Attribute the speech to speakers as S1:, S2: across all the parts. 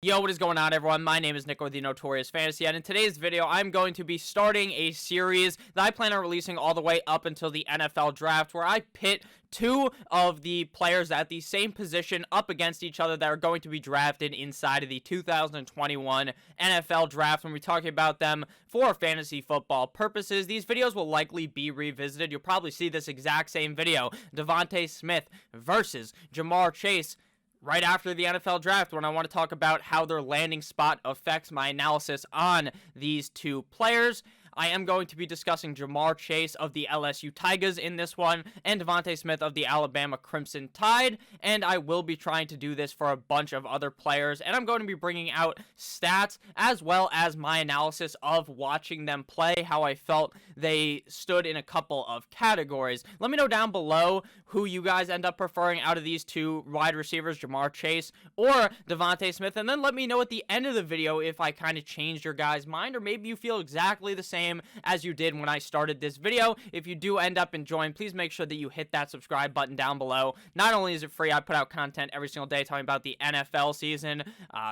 S1: Yo, what is going on, everyone? My name is Nick with the Notorious Fantasy, and in today's video, I'm going to be starting a series that I plan on releasing all the way up until the NFL draft, where I pit two of the players at the same position up against each other that are going to be drafted inside of the 2021 NFL draft. When we're talking about them for fantasy football purposes, these videos will likely be revisited. You'll probably see this exact same video, DeVonta Smith versus Ja'Marr Chase, right after the NFL draft, when I want to talk about how their landing spot affects my analysis on these two players. I am going to be discussing Ja'Marr Chase of the LSU Tigers in this one, and DeVonta Smith of the Alabama Crimson Tide, and I will be trying to do this for a bunch of other players, and I'm going to be bringing out stats as well as my analysis of watching them play, how I felt they stood in a couple of categories. Let me know down below who you guys end up preferring out of these two wide receivers, Ja'Marr Chase or DeVonta Smith, and then let me know at the end of the video if I kind of changed your guys' mind, or maybe you feel exactly the same as you did when I started this video. If you do end up enjoying, please make sure that you hit that subscribe button down below. Not only is it free, I put out content every single day talking about the NFL season,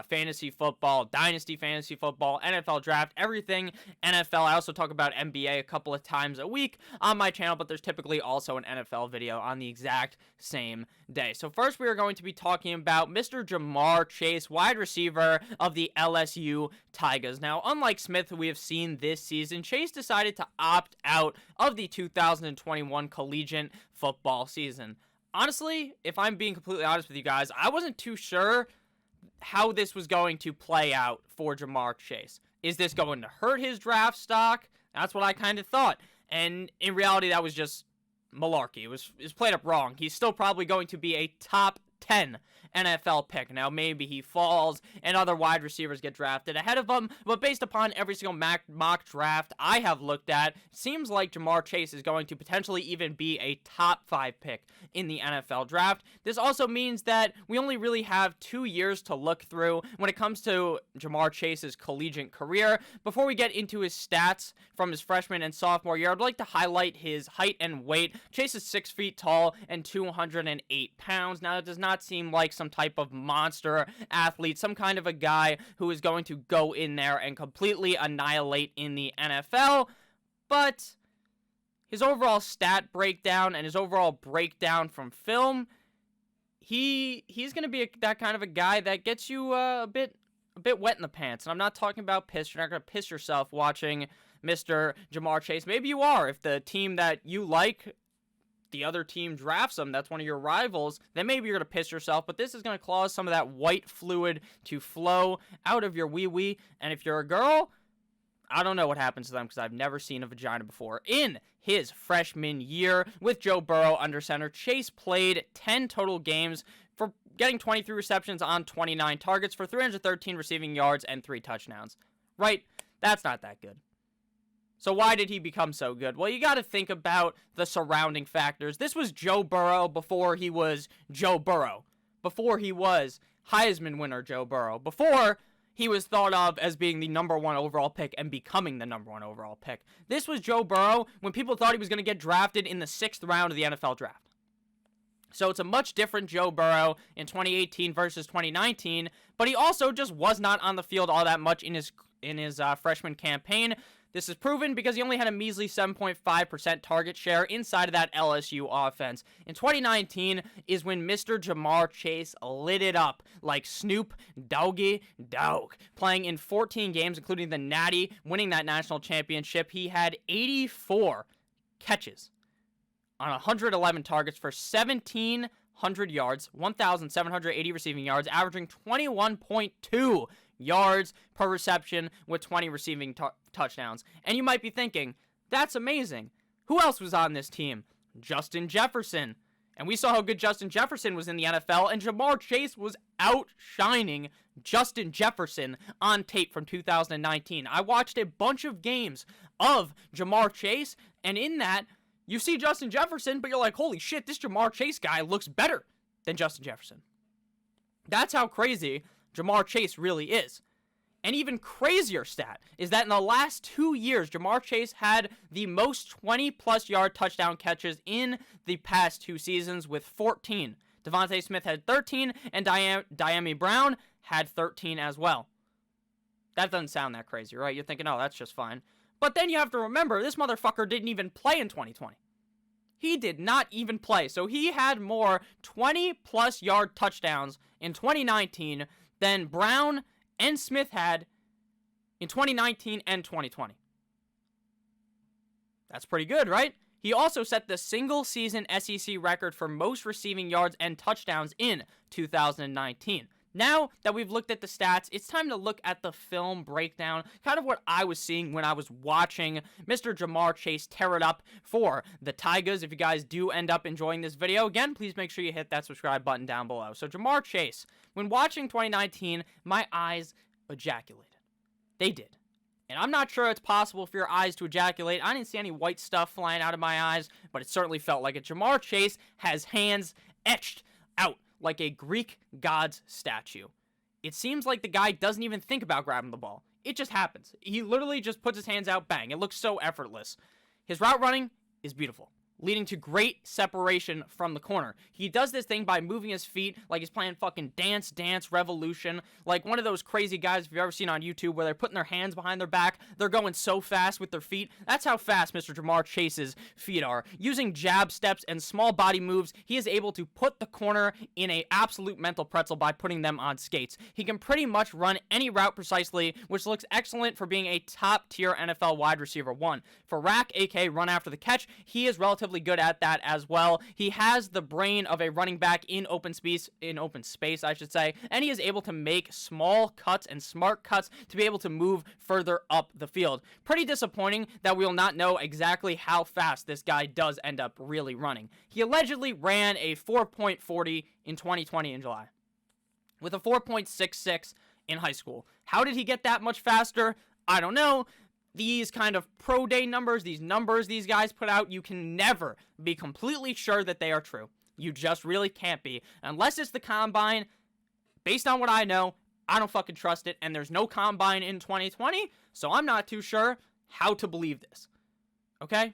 S1: fantasy football, Dynasty Fantasy Football, NFL draft, everything NFL. I also talk about NBA a couple of times a week on my channel, but there's typically also an NFL video on the exact same day. So first, we are going to be talking about Mr. Ja'Marr Chase, wide receiver of the LSU Tigers. Now, unlike Smith, who we have seen this season, Chase decided to opt out of the 2021 collegiate football season. Honestly, if I'm being completely honest with you guys, I wasn't too sure how this was going to play out for Ja'Marr Chase. Is this going to hurt his draft stock? That's what I kind of thought. And in reality, that was just malarkey. It was played up wrong. He's still probably going to be a top 10 NFL pick. Now, maybe he falls and other wide receivers get drafted ahead of him, but based upon every single mock draft I have looked at, it seems like Ja'Marr Chase is going to potentially even be a top 5 pick in the NFL draft. This also means that we only really have 2 years to look through when it comes to Ja'Marr Chase's collegiate career. Before we get into his stats from his freshman and sophomore year, I'd like to highlight his height and weight. Chase is 6 feet tall and 208 pounds. Now, that does not seem like some type of monster athlete, some kind of a guy who is going to go in there and completely annihilate in the NFL, but his overall stat breakdown and his overall breakdown from film, he's going to be that kind of a guy that gets you a bit wet in the pants. And I'm not talking about piss. You're not going to piss yourself watching Mr. Ja'Marr Chase. Maybe you are. If the team that you like, the other team drafts him, that's one of your rivals, then maybe you're going to piss yourself, but this is going to cause some of that white fluid to flow out of your wee-wee, and if you're a girl, I don't know what happens to them because I've never seen a vagina before. In his freshman year with Joe Burrow under center, Chase played 10 total games for getting 23 receptions on 29 targets for 313 receiving yards and 3 touchdowns. Right? That's not that good. So why did he become so good? Well, you got to think about the surrounding factors. This was Joe Burrow before he was Joe Burrow. Before he was Heisman winner Joe Burrow. Before he was thought of as being the number 1 overall pick and becoming the number 1 overall pick. This was Joe Burrow when people thought he was going to get drafted in the 6th round of the NFL draft. So it's a much different Joe Burrow in 2018 versus 2019, but he also just was not on the field all that much in his freshman campaign. This is proven because he only had a measly 7.5% target share inside of that LSU offense. In 2019 is when Mr. Ja'Marr Chase lit it up like Snoop Doggy Dogg. Playing in 14 games, including the Natty, winning that national championship, he had 84 catches on 111 targets for 1,700 yards, 1,780 receiving yards, averaging 21.2 yards per reception with 20 receiving touchdowns. And you might be thinking, that's amazing. Who else was on this team? Justin Jefferson. And we saw how good Justin Jefferson was in the NFL, and Ja'Marr Chase was outshining Justin Jefferson on tape from 2019. I watched a bunch of games of Ja'Marr Chase, and in that, you see Justin Jefferson, but you're like, holy shit, this Ja'Marr Chase guy looks better than Justin Jefferson. That's how crazy Ja'Marr Chase really is. An even crazier stat is that in the last 2 years, Ja'Marr Chase had the most 20-plus yard touchdown catches in the past 2 seasons with 14. DeVonta Smith had 13, and Diami Brown had 13 as well. That doesn't sound that crazy, right? You're thinking, oh, that's just fine. But then you have to remember, this motherfucker didn't even play in 2020. He did not even play. So he had more 20-plus yard touchdowns in 2019 than Brown and Smith had in 2019 and 2020. That's pretty good, right? He also set the single-season SEC record for most receiving yards and touchdowns in 2019. Now that we've looked at the stats, it's time to look at the film breakdown, kind of what I was seeing when I was watching Mr. Ja'Marr Chase tear it up for the Tigers. If you guys do end up enjoying this video, again, please make sure you hit that subscribe button down below. So Ja'Marr Chase, when watching 2019, my eyes ejaculated. They did. And I'm not sure it's possible for your eyes to ejaculate. I didn't see any white stuff flying out of my eyes, but it certainly felt like it. Ja'Marr Chase has hands etched out like a Greek god's statue. It seems like the guy doesn't even think about grabbing the ball. It just happens. He literally just puts his hands out, bang. It looks so effortless. His route running is beautiful, leading to great separation from the corner. He does this thing by moving his feet like he's playing fucking Dance Dance Revolution, like one of those crazy guys if you've ever seen on YouTube where they're putting their hands behind their back, they're going so fast with their feet. That's how fast Mr. Ja'Marr Chase's feet are. Using jab steps and small body moves, he is able to put the corner in a absolute mental pretzel by putting them on skates. He can pretty much run any route precisely, which looks excellent for being a top-tier NFL wide receiver 1. For rack, aka run after the catch, he is relatively good at that as well. He has the brain of a running back in open space, I should say, and he is able to make small cuts and smart cuts to be able to move further up the field. Pretty disappointing that we will not know exactly how fast this guy does end up really running. He allegedly ran a 4.40 in 2020 in July, with a 4.66 in high school. How did he get that much faster? I don't know. These kind of pro day numbers, these numbers these guys put out, you can never be completely sure that they are true. You just really can't be. Unless it's the combine, based on what I know, I don't fucking trust it, and there's no combine in 2020, so I'm not too sure how to believe this. Okay?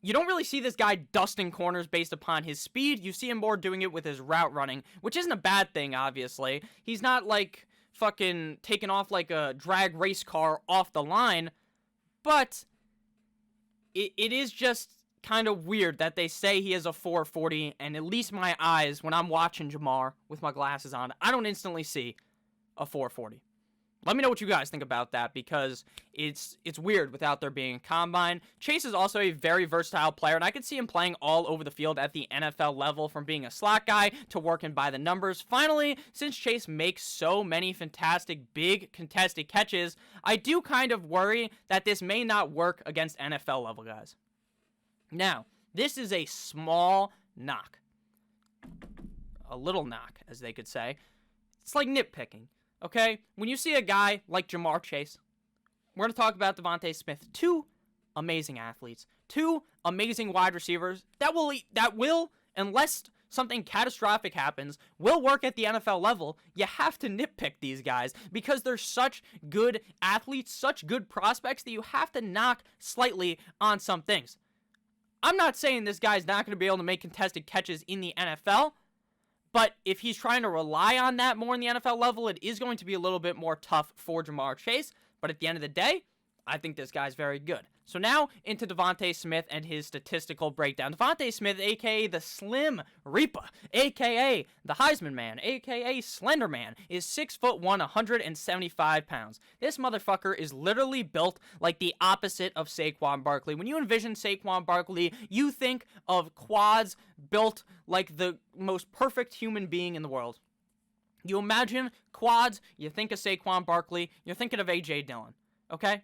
S1: You don't really see this guy dusting corners based upon his speed. You see him more doing it with his route running, which isn't a bad thing, obviously. He's not, like, fucking taking off like a drag race car off the line. But it is just kind of weird that they say he has a 440, and at least my eyes, when I'm watching Ja'Marr with my glasses on, I don't instantly see a 440. Let me know what you guys think about that, because it's weird without there being a combine. Chase is also a very versatile player, and I could see him playing all over the field at the NFL level, from being a slot guy to working by the numbers. Finally, since Chase makes so many fantastic big contested catches, I do kind of worry that this may not work against NFL level guys. Now, this is a small knock. A little knock, as they could say. It's like nitpicking. Okay, when you see a guy like Ja'Marr Chase, we're going to talk about DeVonta Smith. Two amazing athletes. Two amazing wide receivers that will, unless something catastrophic happens, will work at the NFL level. You have to nitpick these guys because they're such good athletes, such good prospects that you have to knock slightly on some things. I'm not saying this guy's not going to be able to make contested catches in the NFL, but if he's trying to rely on that more in the NFL level, it is going to be a little bit more tough for Ja'Marr Chase. But at the end of the day, I think this guy's very good. So now into DeVonta Smith and his statistical breakdown. DeVonta Smith, a.k.a. the Slim Reaper, a.k.a. the Heisman Man, a.k.a. Slender Man, is 6'1", 175 pounds. This motherfucker is literally built like the opposite of Saquon Barkley. When you envision Saquon Barkley, you think of quads built like the most perfect human being in the world. You imagine quads, you think of Saquon Barkley, you're thinking of A.J. Dillon, okay?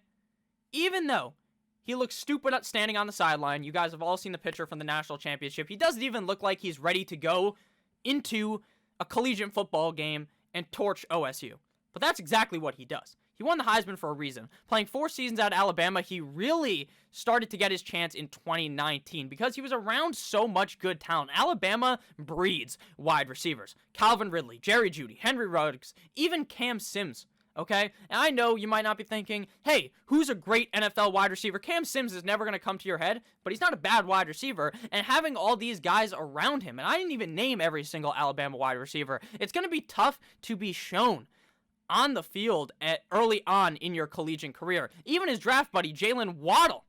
S1: Even though he looks stupid standing on the sideline, you guys have all seen the picture from the national championship, he doesn't even look like he's ready to go into a collegiate football game and torch OSU. But that's exactly what he does. He won the Heisman for a reason. Playing 4 seasons at Alabama, he really started to get his chance in 2019 because he was around so much good talent. Alabama breeds wide receivers. Calvin Ridley, Jerry Jeudy, Henry Ruggs, even Cam Sims. Okay? And I know you might not be thinking, hey, who's a great NFL wide receiver? Cam Sims is never going to come to your head, but he's not a bad wide receiver. And having all these guys around him, and I didn't even name every single Alabama wide receiver, it's going to be tough to be shown. on the field early on in your collegiate career. Even his draft buddy, Jalen Waddle,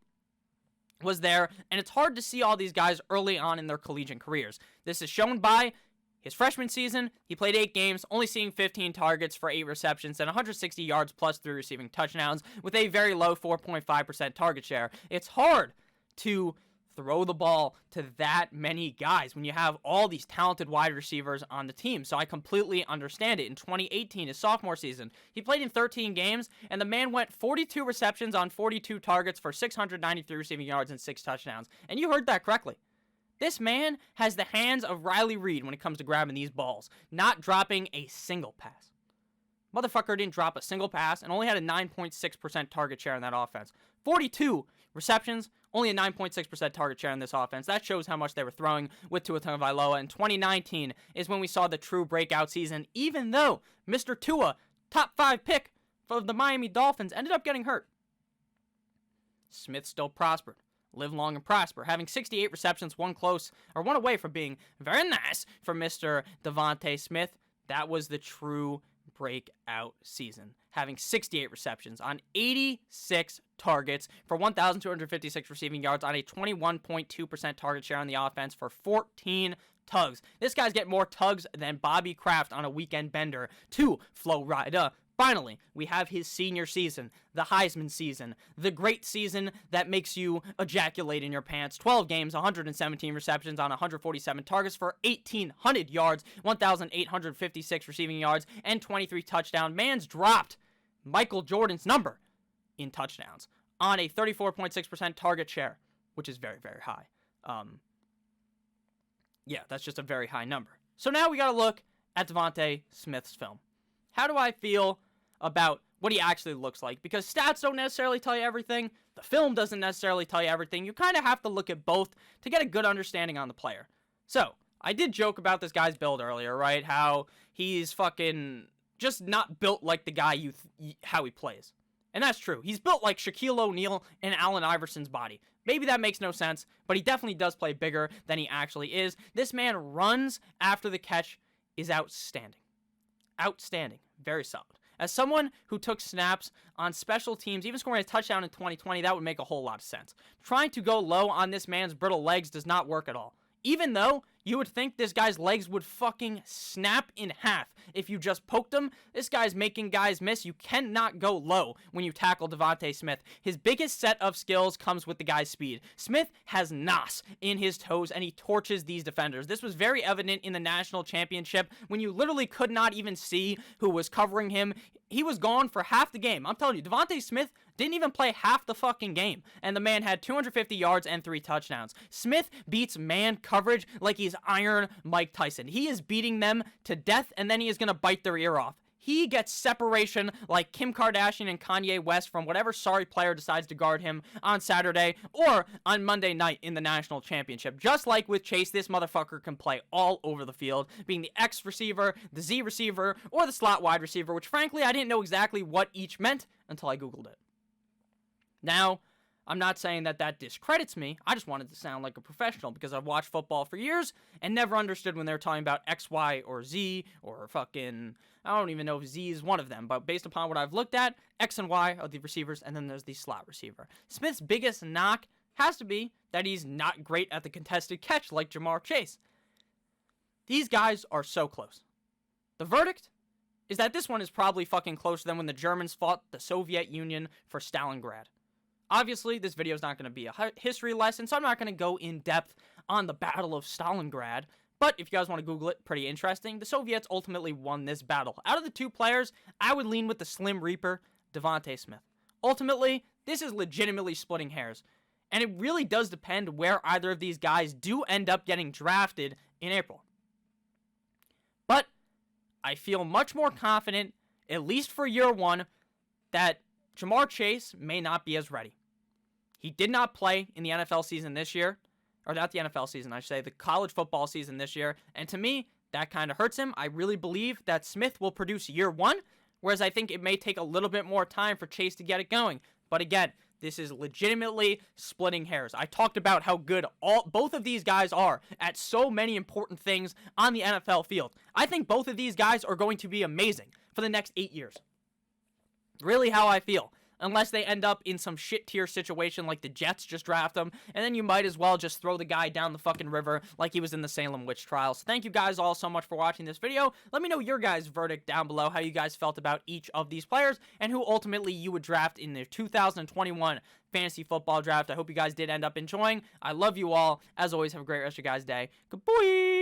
S1: was there, and it's hard to see all these guys early on in their collegiate careers. This is shown by his freshman season. He played 8 games, only seeing 15 targets for 8 receptions and 160 yards plus 3 receiving touchdowns with a very low 4.5% target share. It's hard to throw the ball to that many guys when you have all these talented wide receivers on the team. So I completely understand it. In 2018, his sophomore season, he played in 13 games, and the man went 42 receptions on 42 targets for 693 receiving yards and 6 touchdowns. And you heard that correctly. This man has the hands of Riley Reid when it comes to grabbing these balls, not dropping a single pass. Motherfucker didn't drop a single pass and only had a 9.6% target share in that offense. 42 receptions, only a 9.6% target share in this offense. That shows how much they were throwing with Tua Tagovailoa. And 2019 is when we saw the true breakout season, even though Mr. Tua, top 5 pick for the Miami Dolphins, ended up getting hurt. Smith still prospered. Live long and prosper, having 68 receptions, one away from being very nice for Mr. DeVonta Smith. That was the true breakout season, having 68 receptions on 86 targets for 1,256 receiving yards on a 21.2% target share on the offense for 14 tugs. This guy's getting more tugs than Bobby Kraft on a weekend bender to Flo Rida. Finally, we have his senior season, the Heisman season, the great season that makes you ejaculate in your pants. 12 games, 117 receptions on 147 targets for 1,800 yards, 1,856 receiving yards, and 23 touchdowns. Man's dropped Michael Jordan's number in touchdowns on a 34.6% target share, which is very, very high. Yeah, that's just a very high number. So now we got to look at DeVonta Smith's film. How do I feel about what he actually looks like? Because stats don't necessarily tell you everything. The film doesn't necessarily tell you everything. You kind of have to look at both to get a good understanding on the player. So, I did joke about this guy's build earlier, right? How he's fucking just not built like the guy how he plays. And that's true. He's built like Shaquille O'Neal and Allen Iverson's body. Maybe that makes no sense, but he definitely does play bigger than he actually is. This man runs after the catch is outstanding. Outstanding. Very solid. As someone who took snaps on special teams, even scoring a touchdown in 2020, that would make a whole lot of sense. Trying to go low on this man's brittle legs does not work at all. Even though you would think this guy's legs would fucking snap in half if you just poked him, this guy's making guys miss. You cannot go low when you tackle DeVonta Smith. His biggest set of skills comes with the guy's speed. Smith has nos in his toes, and he torches these defenders. This was very evident in the national championship when you literally could not even see who was covering him. He was gone for half the game. I'm telling you, DeVonta Smith didn't even play half the fucking game, and the man had 250 yards and 3 touchdowns. Smith beats man coverage like he's Iron Mike Tyson. He is beating them to death, and then he is going to bite their ear off. He gets separation like Kim Kardashian and Kanye West from whatever sorry player decides to guard him on Saturday or on Monday night in the national championship. Just like with Chase, this motherfucker can play all over the field, being the X receiver, the Z receiver, or the slot wide receiver, which frankly I didn't know exactly what each meant until I Googled it. Now, I'm not saying that discredits me. I just wanted to sound like a professional because I've watched football for years and never understood when they're talking about X, Y, or Z, or fucking, I don't even know if Z is one of them, but based upon what I've looked at, X and Y are the receivers, and then there's the slot receiver. Smith's biggest knock has to be that he's not great at the contested catch like Ja'Marr Chase. These guys are so close. The verdict is that this one is probably fucking closer than when the Germans fought the Soviet Union for Stalingrad. Obviously, this video is not going to be a history lesson, so I'm not going to go in depth on the Battle of Stalingrad. But if you guys want to Google it, pretty interesting. The Soviets ultimately won this battle. Out of the two players, I would lean with the Slim Reaper, DeVonta Smith. Ultimately, this is legitimately splitting hairs. And it really does depend where either of these guys do end up getting drafted in April. But I feel much more confident, at least for year one, that Ja'Marr Chase may not be as ready. He did not play in the NFL season this year, or not the NFL season, I should say, the college football season this year, and to me, that kind of hurts him. I really believe that Smith will produce year one, whereas I think it may take a little bit more time for Chase to get it going. But again, this is legitimately splitting hairs. I talked about how good both of these guys are at so many important things on the NFL field. I think both of these guys are going to be amazing for the next 8 years. Really how I feel. Unless they end up in some shit tier situation like the Jets just draft him, and then you might as well just throw the guy down the fucking river like he was in the Salem witch trials. Thank you guys all so much for watching this video. Let me know your guys' verdict down below, how you guys felt about each of these players, and who ultimately you would draft in the 2021 fantasy football draft. I hope you guys did end up enjoying. I love you all. As always, have a great rest of your guys' day. Goodbye.